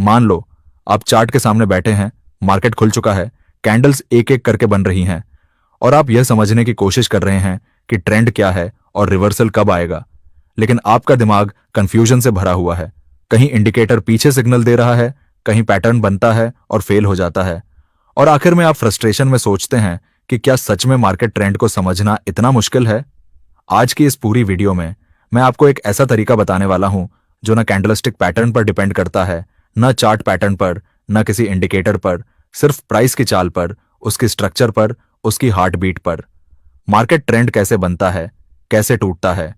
मान लो आप चार्ट के सामने बैठे हैं, मार्केट खुल चुका है, कैंडल्स एक एक करके बन रही हैं और आप यह समझने की कोशिश कर रहे हैं कि ट्रेंड क्या है और रिवर्सल कब आएगा। लेकिन आपका दिमाग कंफ्यूजन से भरा हुआ है। कहीं इंडिकेटर पीछे सिग्नल दे रहा है, कहीं पैटर्न बनता है और फेल हो जाता है, और आखिर में आप फ्रस्ट्रेशन में सोचते हैं कि क्या सच में मार्केट ट्रेंड को समझना इतना मुश्किल है। आज की इस पूरी वीडियो में मैं आपको एक ऐसा तरीका बताने वाला हूं जो न कैंडलस्टिक पैटर्न पर डिपेंड करता है, न चार्ट पैटर्न पर, न किसी इंडिकेटर पर, सिर्फ प्राइस की चाल पर, उसकी स्ट्रक्चर पर, उसकी हार्ट बीट पर। मार्केट ट्रेंड कैसे बनता है, कैसे टूटता है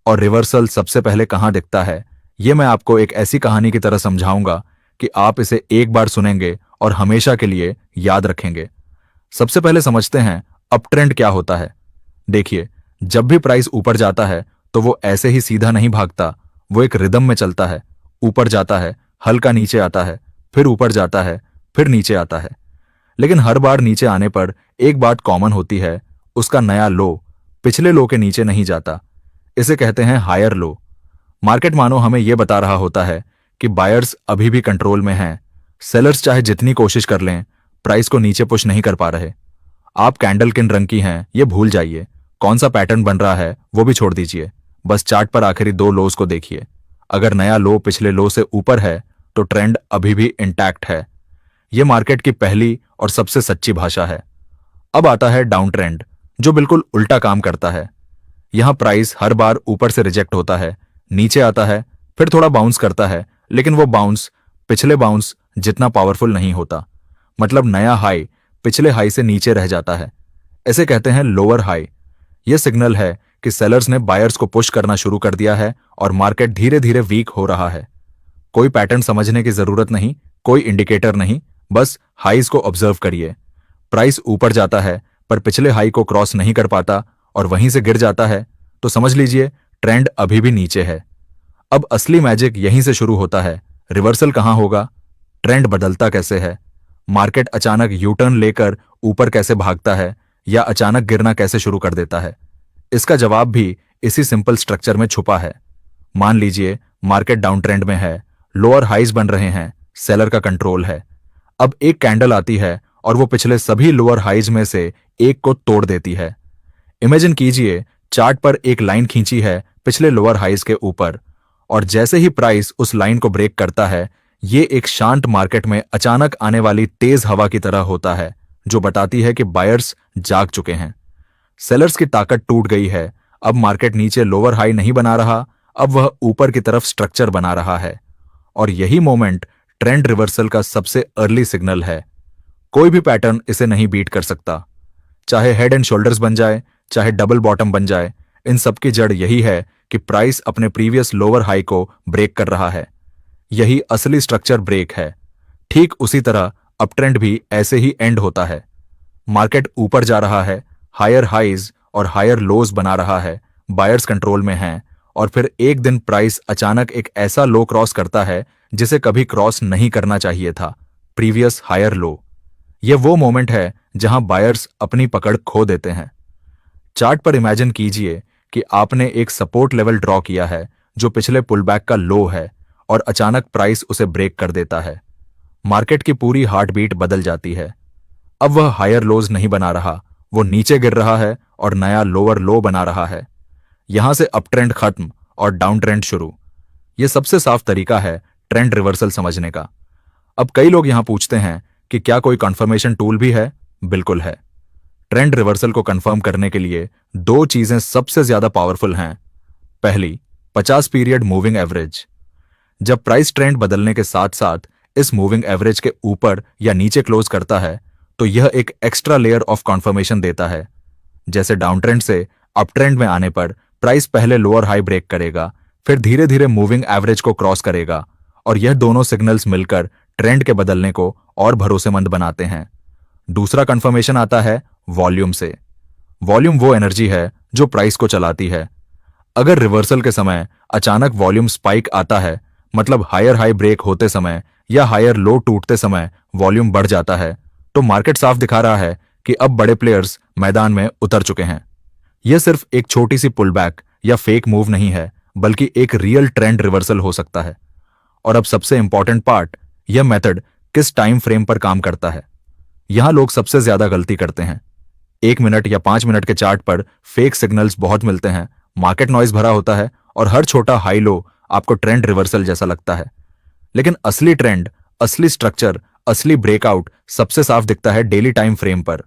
और रिवर्सल सबसे पहले कहां दिखता है, यह मैं आपको एक ऐसी कहानी की तरह समझाऊंगा कि आप इसे एक बार सुनेंगे और हमेशा के लिए याद रखेंगे। सबसे पहले समझते हैं अप ट्रेंड क्या होता है। देखिए, जब भी प्राइस ऊपर जाता है तो वो ऐसे ही सीधा नहीं भागता, वो एक रिदम में चलता है। ऊपर जाता है, हल्का नीचे आता है, फिर ऊपर जाता है, फिर नीचे आता है। लेकिन हर बार नीचे आने पर एक बात कॉमन होती है, उसका नया लो पिछले लो के नीचे नहीं जाता। इसे कहते हैं हायर लो। मार्केट मानो हमें यह बता रहा होता है कि बायर्स अभी भी कंट्रोल में हैं। सेलर्स चाहे जितनी कोशिश कर लें, प्राइस को नीचे पुश नहीं कर पा रहे। आप कैंडल किन रंग की हैं ये भूल जाइए, कौन सा पैटर्न बन रहा है वो भी छोड़ दीजिए। बस चार्ट पर आखिरी दो लोज को देखिए। अगर नया लो पिछले लो से ऊपर है तो ट्रेंड अभी भी इंटैक्ट है। यह मार्केट की पहली और सबसे सच्ची भाषा है। अब आता है डाउन ट्रेंड, जो बिल्कुल उल्टा काम करता है। यहां प्राइस हर बार ऊपर से रिजेक्ट होता है, नीचे आता है, फिर थोड़ा बाउंस करता है, लेकिन वो बाउंस पिछले बाउंस जितना पावरफुल नहीं होता। मतलब नया हाई पिछले हाई से नीचे रह जाता है। इसे कहते हैं लोअर हाई। यह सिग्नल है कि सेलर्स ने बायर्स को पुश करना शुरू कर दिया है और मार्केट धीरे धीरे वीक हो रहा है। कोई पैटर्न समझने की जरूरत नहीं, कोई इंडिकेटर नहीं, बस हाईज को ऑब्जर्व करिए। प्राइस ऊपर जाता है पर पिछले हाई को क्रॉस नहीं कर पाता और वहीं से गिर जाता है, तो समझ लीजिए ट्रेंड अभी भी नीचे है। अब असली मैजिक यहीं से शुरू होता है। रिवर्सल कहां होगा, ट्रेंड बदलता कैसे है, मार्केट अचानक यू टर्न लेकर ऊपर कैसे भागता है या अचानक गिरना कैसे शुरू कर देता है, इसका जवाब भी इसी सिंपल स्ट्रक्चर में छुपा है। मान लीजिए मार्केट डाउन ट्रेंड में है, लोअर हाइज बन रहे हैं, सेलर का कंट्रोल है। अब एक कैंडल आती है और वो पिछले सभी लोअर हाइज में से एक को तोड़ देती है। इमेजिन कीजिए चार्ट पर एक लाइन खींची है पिछले लोअर हाइज के ऊपर, और जैसे ही प्राइस उस लाइन को ब्रेक करता है, ये एक शांत मार्केट में अचानक आने वाली तेज हवा की तरह होता है, जो बताती है कि बायर्स जाग चुके हैं। सेलर्स की ताकत टूट गई है। अब मार्केट नीचे लोअर हाई नहीं बना रहा, अब वह ऊपर की तरफ स्ट्रक्चर बना रहा है। और यही मोमेंट ट्रेंड रिवर्सल का सबसे अर्ली सिग्नल है। कोई भी पैटर्न इसे नहीं बीट कर सकता। चाहे हेड एंड शोल्डर्स बन जाए, चाहे डबल बॉटम बन जाए, इन सबकी जड़ यही है कि प्राइस अपने प्रीवियस लोअर हाई को ब्रेक कर रहा है। यही असली स्ट्रक्चर ब्रेक है। ठीक उसी तरह अप ट्रेंड भी ऐसे ही एंड होता है। मार्केट ऊपर जा रहा है, हायर हाइज और हायर लोज बना रहा है, बायर्स कंट्रोल में हैं, और फिर एक दिन प्राइस अचानक एक ऐसा लो क्रॉस करता है जिसे कभी क्रॉस नहीं करना चाहिए था, प्रीवियस हायर लो। यह वो मोमेंट है जहां बायर्स अपनी पकड़ खो देते हैं। चार्ट पर इमेजिन कीजिए कि आपने एक सपोर्ट लेवल ड्रॉ किया है जो पिछले पुलबैक का लो है, और अचानक प्राइस उसे ब्रेक कर देता है। मार्केट की पूरी हार्ट बीट बदल जाती है। अब वह हायर लोज नहीं बना रहा, वो नीचे गिर रहा है और नया लोअर लो बना रहा है। यहां से अप ट्रेंड खत्म और डाउन ट्रेंड शुरू। यह सबसे साफ तरीका है ट्रेंड रिवर्सल समझने का। अब कई लोग यहां पूछते हैं कि क्या कोई कंफर्मेशन टूल भी है? बिल्कुल है। ट्रेंड रिवर्सल को कंफर्म करने के लिए दो चीजें सबसे ज्यादा पावरफुल हैं। पहली, 50 पीरियड मूविंग एवरेज। जब प्राइस ट्रेंड बदलने के साथ साथ इस मूविंग एवरेज के ऊपर या नीचे क्लोज करता है, तो यह एक एक्स्ट्रा लेयर ऑफ कॉन्फर्मेशन देता है। जैसे डाउन ट्रेंड से अप ट्रेंड में आने पर प्राइस पहले लोअर हाई ब्रेक करेगा, फिर धीरे धीरे मूविंग एवरेज को क्रॉस करेगा, और यह दोनों सिग्नल्स मिलकर ट्रेंड के बदलने को और भरोसेमंद बनाते हैं। दूसरा कंफर्मेशन आता है वॉल्यूम से। वॉल्यूम वो एनर्जी है जो प्राइस को चलाती है। अगर रिवर्सल के समय अचानक वॉल्यूम स्पाइक आता है, मतलब हायर हाई ब्रेक होते समय या हायर लो टूटते समय वॉल्यूम बढ़ जाता है, तो मार्केट साफ दिखा रहा है कि अब बड़े प्लेयर्स मैदान में उतर चुके हैं। यह सिर्फ एक छोटी सी पुलबैक या फेक मूव नहीं है, बल्कि एक रियल ट्रेंड रिवर्सल हो सकता है। और अब सबसे इंपॉर्टेंट पार्ट, यह मेथड किस टाइम फ्रेम पर काम करता है। यहां लोग सबसे ज्यादा गलती करते हैं। 1 मिनट या 5 मिनट के चार्ट पर फेक सिग्नल्स बहुत मिलते हैं, मार्केट नॉइज भरा होता है और हर छोटा हाई लो आपको ट्रेंड रिवर्सल जैसा लगता है। लेकिन असली ट्रेंड, असली स्ट्रक्चर, असली ब्रेकआउट सबसे साफ दिखता है डेली टाइम फ्रेम पर।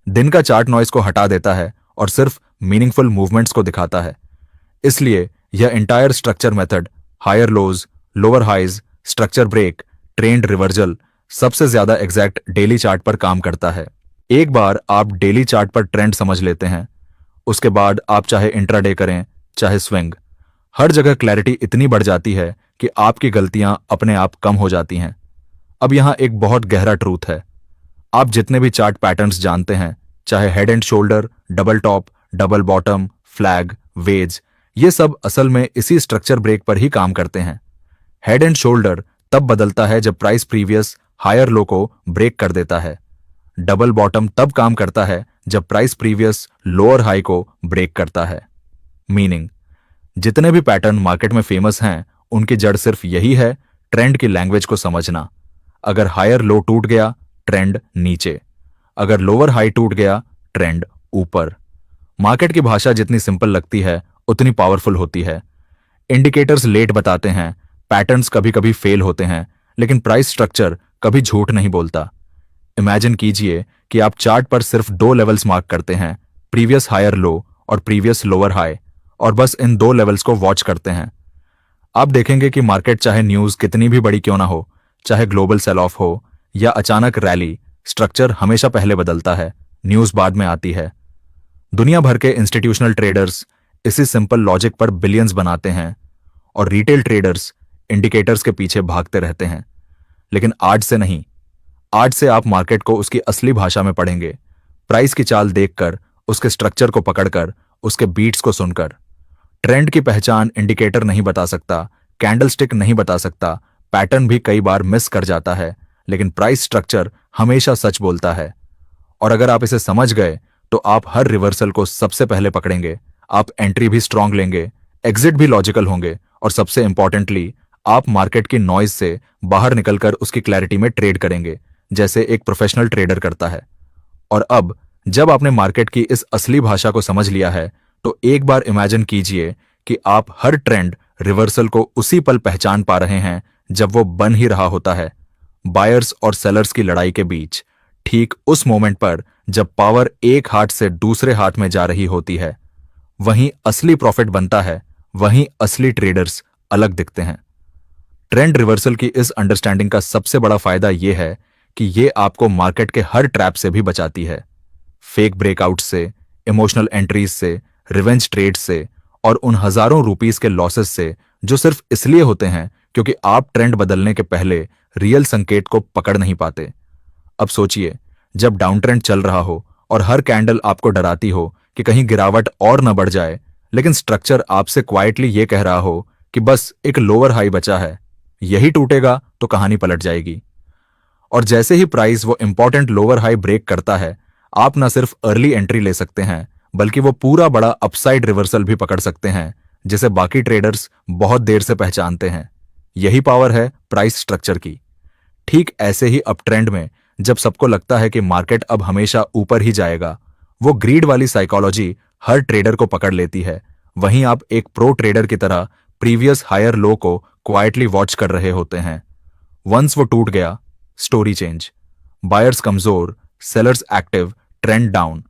दिन का चार्ट नॉइज को हटा देता है और सिर्फ मीनिंगफुल मूवमेंट्स को दिखाता है। इसलिए यह entire structure method, higher lows, lower highs, structure break, trend reversal, सबसे ज्यादा एग्जैक्ट डेली चार्ट पर काम करता है। एक बार आप डेली चार्ट पर ट्रेंड समझ लेते हैं, उसके बाद आप चाहे इंट्राडे करें चाहे स्विंग, हर जगह क्लैरिटी इतनी बढ़ जाती है कि आपकी गलतियां अपने आप कम हो जाती हैं। अब यहां एक बहुत गहरा ट्रूथ है। आप जितने भी चार्ट पैटर्न्स जानते हैं, चाहे head and shoulder, double top, double bottom, flag, wedge, ये सब असल में इसी स्ट्रक्चर ब्रेक पर ही काम करते हैं। हेड एंड शोल्डर तब बदलता है जब प्राइस प्रीवियस हायर लो को ब्रेक कर देता है। डबल बॉटम तब काम करता है जब प्राइस प्रीवियस लोअर हाई को ब्रेक करता है। मीनिंग, जितने भी पैटर्न मार्केट में फेमस हैं, उनकी जड़ सिर्फ यही है, ट्रेंड की लैंग्वेज को समझना। अगर हायर लो टूट गया, ट्रेंड नीचे। अगर लोअर हाई टूट गया, ट्रेंड ऊपर। मार्केट की भाषा जितनी सिंपल लगती है, उतनी पावरफुल होती है। इंडिकेटर्स लेट बताते हैं, पैटर्न्स कभी कभी फेल होते हैं, लेकिन प्राइस स्ट्रक्चर कभी झूठ नहीं बोलता। इमेजिन कीजिए कि आप चार्ट पर सिर्फ 2 लेवल्स मार्क करते हैं, प्रीवियस हायर लो और प्रीवियस लोअर हाई, और बस इन 2 लेवल्स को वॉच करते हैं। आप देखेंगे कि मार्केट चाहे न्यूज कितनी भी बड़ी क्यों ना हो, चाहे ग्लोबल सेल ऑफ हो या अचानक रैली, स्ट्रक्चर हमेशा पहले बदलता है, न्यूज बाद में आती है। दुनिया भर के इंस्टीट्यूशनल ट्रेडर्स इसी सिंपल लॉजिक पर बिलियंस बनाते हैं और रिटेल ट्रेडर्स इंडिकेटर्स के पीछे भागते रहते हैं। लेकिन आज से नहीं, आज से आप मार्केट को उसकी असली भाषा में पढ़ेंगे, प्राइस की चाल देखकर, उसके स्ट्रक्चर को पकड़कर, उसके बीट्स को सुनकर। ट्रेंड की पहचान इंडिकेटर नहीं बता सकता, कैंडलस्टिक नहीं बता सकता, पैटर्न भी कई बार मिस कर जाता है, लेकिन प्राइस स्ट्रक्चर हमेशा सच बोलता है। और अगर आप इसे समझ गए तो आप हर रिवर्सल को सबसे पहले पकड़ेंगे, आप एंट्री भी स्ट्रांग लेंगे, एग्जिट भी लॉजिकल होंगे, और सबसे इंपॉर्टेंटली आप मार्केट की नॉइज से बाहर निकलकर उसकी क्लैरिटी में ट्रेड करेंगे, जैसे एक प्रोफेशनल ट्रेडर करता है। और अब जब आपने मार्केट की इस असली भाषा को समझ लिया है, तो एक बार इमेजिन कीजिए कि आप हर ट्रेंड रिवर्सल को उसी पल पहचान पा रहे हैं जब वो बन ही रहा होता है, बायर्स और सेलर्स की लड़ाई के बीच, ठीक उस मोमेंट पर जब पावर एक हाथ से दूसरे हाथ में जा रही होती है। वहीं असली प्रॉफिट बनता है, वहीं असली ट्रेडर्स अलग दिखते हैं। ट्रेंड रिवर्सल की इस अंडरस्टैंडिंग का सबसे बड़ा फायदा यह है कि ये आपको मार्केट के हर ट्रैप से भी बचाती है, फेक ब्रेकआउट से, इमोशनल एंट्रीज से, रिवेंज ट्रेड से, और उन हजारों रुपीस के लॉसेस से जो सिर्फ इसलिए होते हैं क्योंकि आप ट्रेंड बदलने के पहले रियल संकेत को पकड़ नहीं पाते। अब सोचिए, जब डाउन ट्रेंड चल रहा हो और हर कैंडल आपको डराती हो कि कहीं गिरावट और न बढ़ जाए, लेकिन स्ट्रक्चर आपसे क्वाइटली ये कह रहा हो कि बस एक लोअर हाई बचा है, यही टूटेगा तो कहानी पलट जाएगी। और जैसे ही प्राइस वो इंपॉर्टेंट लोअर हाई ब्रेक करता है, आप न सिर्फ अर्ली एंट्री ले सकते हैं, बल्कि वो पूरा बड़ा अपसाइड रिवर्सल भी पकड़ सकते हैं, जिसे बाकी ट्रेडर्स बहुत देर से पहचानते हैं। यही पावर है प्राइस स्ट्रक्चर की। ठीक ऐसे ही अप ट्रेंड में जब सबको लगता है कि मार्केट अब हमेशा ऊपर ही जाएगा, वो ग्रीड वाली साइकोलॉजी हर ट्रेडर को पकड़ लेती है। वहीं आप एक प्रो ट्रेडर की तरह प्रीवियस हायर लो को क्वाइटली वॉच कर रहे होते हैं। वंस वो टूट गया, स्टोरी चेंज, बायर्स कमजोर, सेलर्स एक्टिव, ट्रेंड डाउन।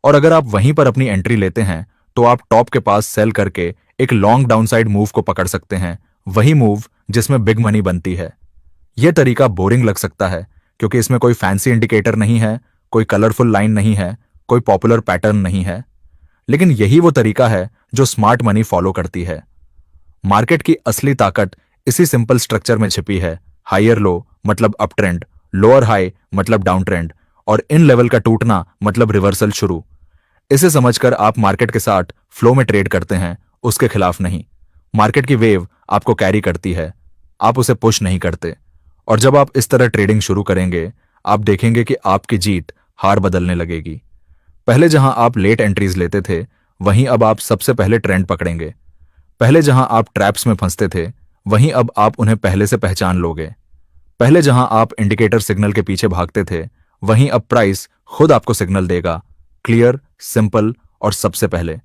और अगर आप वहीं पर अपनी एंट्री लेते हैं, तो आप टॉप के पास सेल करके एक लॉन्ग डाउनसाइड मूव को पकड़ सकते हैं, वही मूव जिसमें बिग मनी बनती है। यह तरीका बोरिंग लग सकता है क्योंकि इसमें कोई फैंसी इंडिकेटर नहीं है, कोई कलरफुल लाइन नहीं है, कोई पॉपुलर पैटर्न नहीं है, लेकिन यही वो तरीका है जो स्मार्ट मनी फॉलो करती है। मार्केट की असली ताकत इसी सिंपल स्ट्रक्चर में छिपी है। हायर लो मतलब अप ट्रेंड, लोअर हाई मतलब डाउन ट्रेंड, और इन लेवल का टूटना मतलब रिवर्सल शुरू। इसे समझकर आप मार्केट के साथ फ्लो में ट्रेड करते हैं, उसके खिलाफ नहीं। मार्केट की वेव आपको कैरी करती है, आप उसे पुश नहीं करते। और जब आप इस तरह ट्रेडिंग शुरू करेंगे, आप देखेंगे कि आपकी जीत हार बदलने लगेगी। पहले जहां आप लेट एंट्रीज लेते थे, वहीं अब आप सबसे पहले ट्रेंड पकड़ेंगे। पहले जहां आप ट्रैप्स में फंसते थे, वहीं अब आप उन्हें पहले से पहचान लोगे। पहले जहां आप इंडिकेटर सिग्नल के पीछे भागते थे, वहीं अब प्राइस खुद आपको सिग्नल देगा, क्लियर, सिंपल और सबसे पहले